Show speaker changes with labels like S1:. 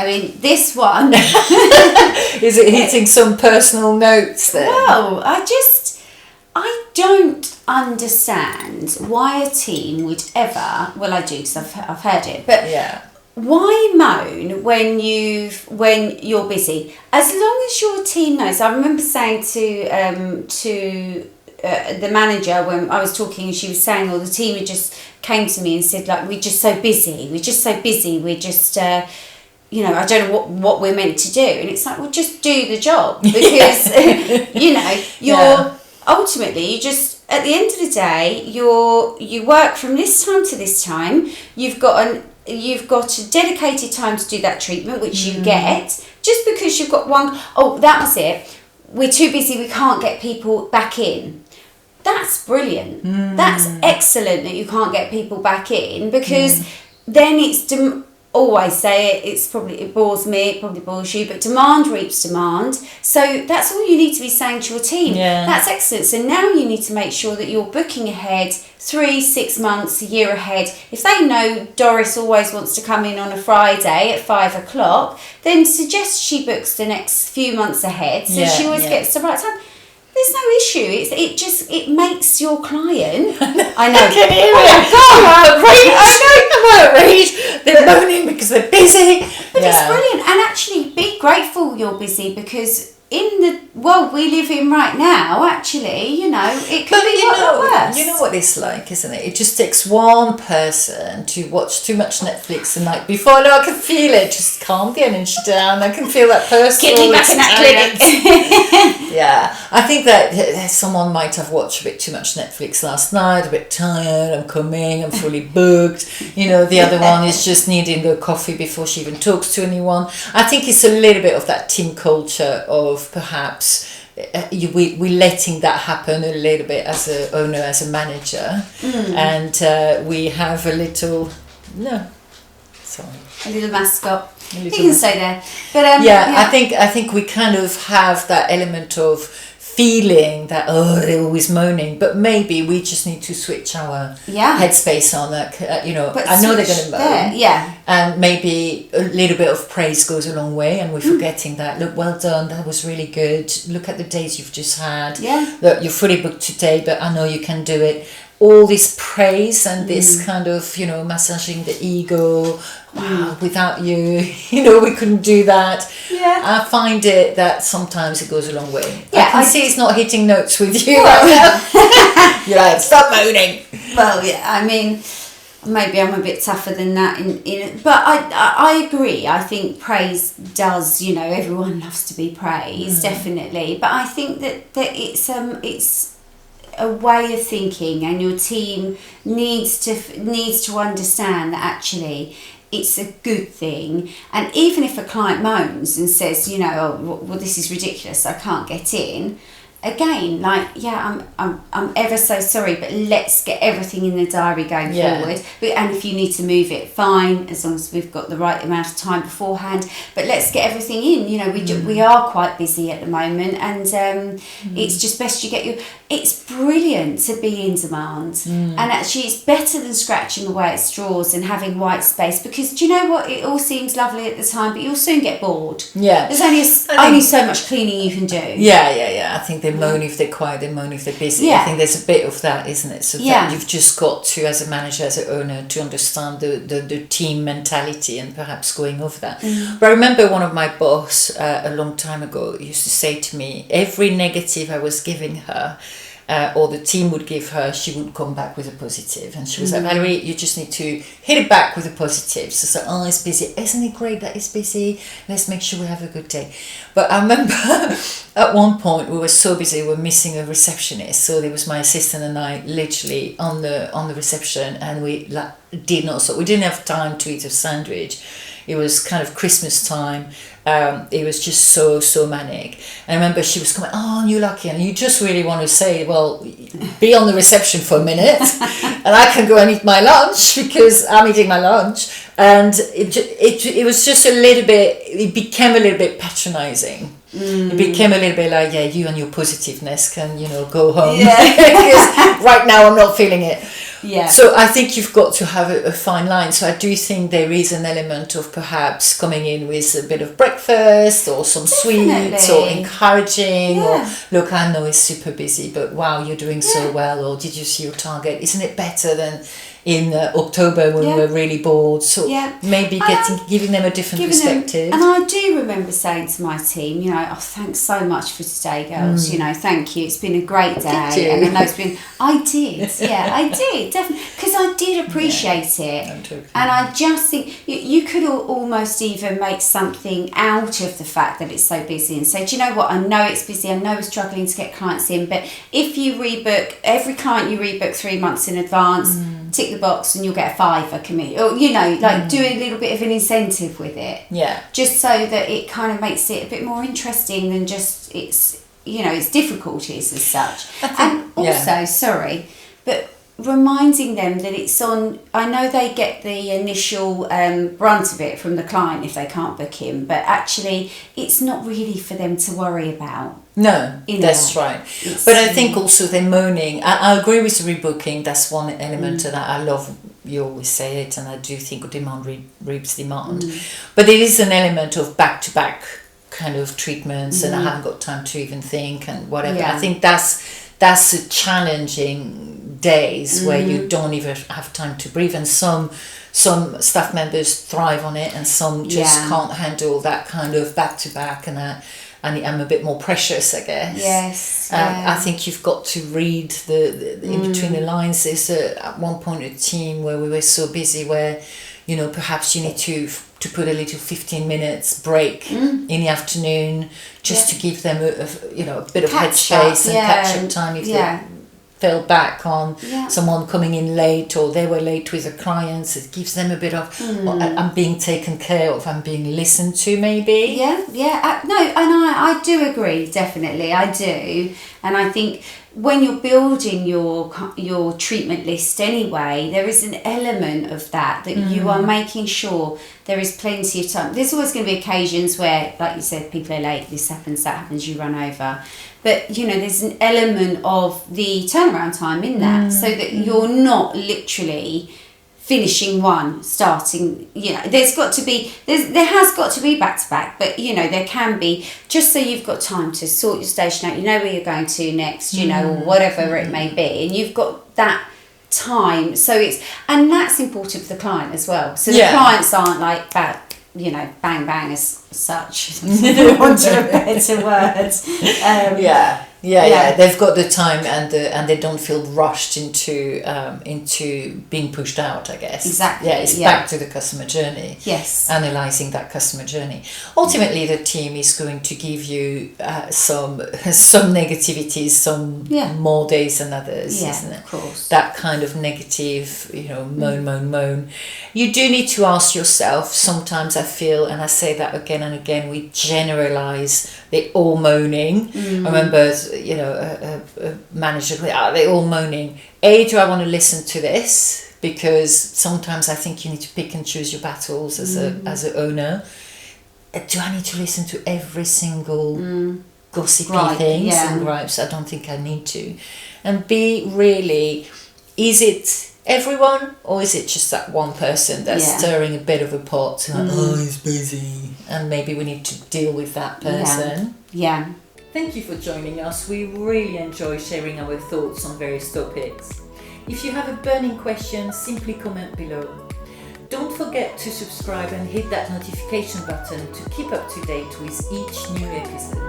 S1: I mean, this one...
S2: Is it hitting some personal notes then?
S1: Well, I don't understand why a team would ever... Well, I do, because I've heard it. But why moan when you're busy? As long as your team knows. I remember saying to the manager when I was talking, and she was saying, the team had just came to me and said, like, we're just so busy. We're just... I don't know what we're meant to do. And it's like, well, just do the job. Because, you're... Ultimately, you just, at the end of the day, you work from this time to this time. You've got a dedicated time to do that treatment, which you get. Just because you've got one... Oh, that was it. We're too busy. We can't get people back in. That's brilliant. That's excellent that you can't get people back in, because then it's... always say it bores me, it probably bores you, but demand reaps demand. So that's all you need to be saying to your team. That's excellent. So now you need to make sure that you're booking ahead 3, 6 months, a year ahead. If they know Doris always wants to come in on a Friday at 5:00, then suggest she books the next few months ahead, so she always gets the right time. There's no issue. It makes your client. I know.
S2: I can hear it. I'm outraged. They're moaning because they're busy.
S1: But it's brilliant. And actually, be grateful you're busy, because in the world we live in right now, actually, it could be a lot worse.
S2: You know what it's like, isn't it? It just takes one person to watch too much Netflix the night before. No, I can feel it. Just calm the energy down. I can feel that person.
S1: Get me back in that clinic.
S2: Yeah, I think that someone might have watched a bit too much Netflix last night, a bit tired, I'm coming, I'm fully booked. The other one is just needing a coffee before she even talks to anyone. I think it's a little bit of that team culture of perhaps we letting that happen a little bit as an owner, as a manager. And we have a little... No, sorry.
S1: A little mascot. You can stay there. But
S2: I think we kind of have that element of feeling that they're always moaning, but maybe we just need to switch our headspace on that. I know they're going to moan, and maybe a little bit of praise goes a long way, and we're forgetting that. Look, well done, that was really good. Look at the days you've just had. Look, you're fully booked today, but I know you can do it. All this praise and this kind of, massaging the ego. Wow, without you, we couldn't do that. I find it that sometimes it goes a long way. I can see it's not hitting notes with you right now. You're like, stop moaning.
S1: Well, I mean, maybe I'm a bit tougher than that but I agree. I think praise does, everyone loves to be praised, definitely. But I think that it's a way of thinking, and your team needs to understand that actually it's a good thing. And even if a client moans and says, this is ridiculous, I can't get in, again, like, I'm ever so sorry, but let's get everything in the diary going forward. And if you need to move it, fine, as long as we've got the right amount of time beforehand. But let's get everything in. We are quite busy at the moment, and it's just best you get your... It's brilliant to be in demand, and actually it's better than scratching away at straws and having white space, because do you know what? It all seems lovely at the time, but you'll soon get bored. There's only so much cleaning you can do.
S2: I think they moan if they're quiet, they moan if they're busy. I think there's a bit of that, isn't it? So that you've just got to, as a manager, as an owner, to understand the team mentality and perhaps going over that. But I remember one of my boss a long time ago used to say to me, every negative I was giving her, or the team would give her, she would come back with a positive. And she was like, Valerie, you just need to hit it back with a positive. So it's like, it's busy. Isn't it great that it's busy? Let's make sure we have a good day. But I remember at one point we were so busy, we were missing a receptionist. So there was my assistant and I literally on the reception, and we did not stop. We didn't have time to eat a sandwich. It was kind of Christmas time. It was just so manic. And I remember she was coming, you're lucky. And you just really want to say, well, be on the reception for a minute and I can go and eat my lunch, because I'm eating my lunch. And it was just a little bit, it became a little bit patronizing. It became a little bit like, you and your positiveness can, go home. Because right now I'm not feeling it.
S1: Yeah.
S2: So I think you've got to have a fine line. So I do think there is an element of perhaps coming in with a bit of breakfast or some sweets or encouraging or look, I know it's super busy, but wow, you're doing so well, or did you see your target? Isn't it better than in October when we're really bored? So maybe giving them a different perspective.
S1: And I do remember saying to my team, you know, oh, thanks so much for today, girls. You know, thank you. It's been a great day. And I know it's been. I did definitely, because I did appreciate it. And I just think you could almost even make something out of the fact that it's so busy and say, do you know what? I know it's busy. I know we're struggling to get clients in, but if you rebook every client, you rebook 3 months in advance. Tick the box and you'll get a £5 commit, or you know, like do a little bit of an incentive with it, just so that it kind of makes it a bit more interesting than just its, you know, its difficulties as such. And also but reminding them that it's on, I know they get the initial brunt of it from the client if they can't book in, but actually it's not really for them to worry about.
S2: No, that's right. But I think also they're moaning. I agree with the rebooking. That's one element of that. I love, you always say it, and I do think demand reaps demand. But there is an element of back-to-back kind of treatments, and I haven't got time to even think and whatever. I think that's a challenging days where you don't even have time to breathe, and some staff members thrive on it and some just can't handle that kind of back-to-back, and I'm a bit more precious, I guess.
S1: Yes.
S2: I think you've got to read the in between the lines. There's at one point a team where we were so busy where, you know, perhaps you need to put a little 15 minutes break in the afternoon just to give them a bit of headspace and catch up time if they fell back on someone coming in late or they were late with a client. It gives them a bit of I'm being taken care of, I'm being listened to, maybe.
S1: No, and I do agree, definitely, I do. And I think when you're building your treatment list anyway, there is an element of that you are making sure there is plenty of time. There's always going to be occasions where, like you said, people are late, this happens, that happens, you run over. But, you know, there's an element of the turnaround time in that, so that you're not literally finishing one, starting, you know, there has got to be back to back, but, you know, there can be, just so you've got time to sort your station out, you know where you're going to next, you know, or whatever it may be, and you've got that time. So and that's important for the client as well. So the clients aren't like that, you know, bang bang as such, for want of a better word.
S2: They've got the time and they don't feel rushed into being pushed out, I guess.
S1: Exactly.
S2: It's back to the customer journey.
S1: Yes.
S2: Analysing that customer journey. Ultimately, the team is going to give you some negativities, some more days than others, isn't it?
S1: Of course.
S2: That kind of negative, you know, moan. You do need to ask yourself, sometimes I feel, and I say that again and again, we generalise, they're all moaning. I remember, you know, a manager, they're all moaning. Do I want to listen to this? Because sometimes I think you need to pick and choose your battles as an owner. Do I need to listen to every single gossipy things and gripes? I don't think I need to. And be really, is it everyone, or is it just that one person that's stirring a bit of a pot? Like, he's busy, and maybe we need to deal with that person. Thank you for joining us. We really enjoy sharing our thoughts on various topics. If you have a burning question, simply comment below. Don't forget to subscribe and hit that notification button to keep up to date with each new episode.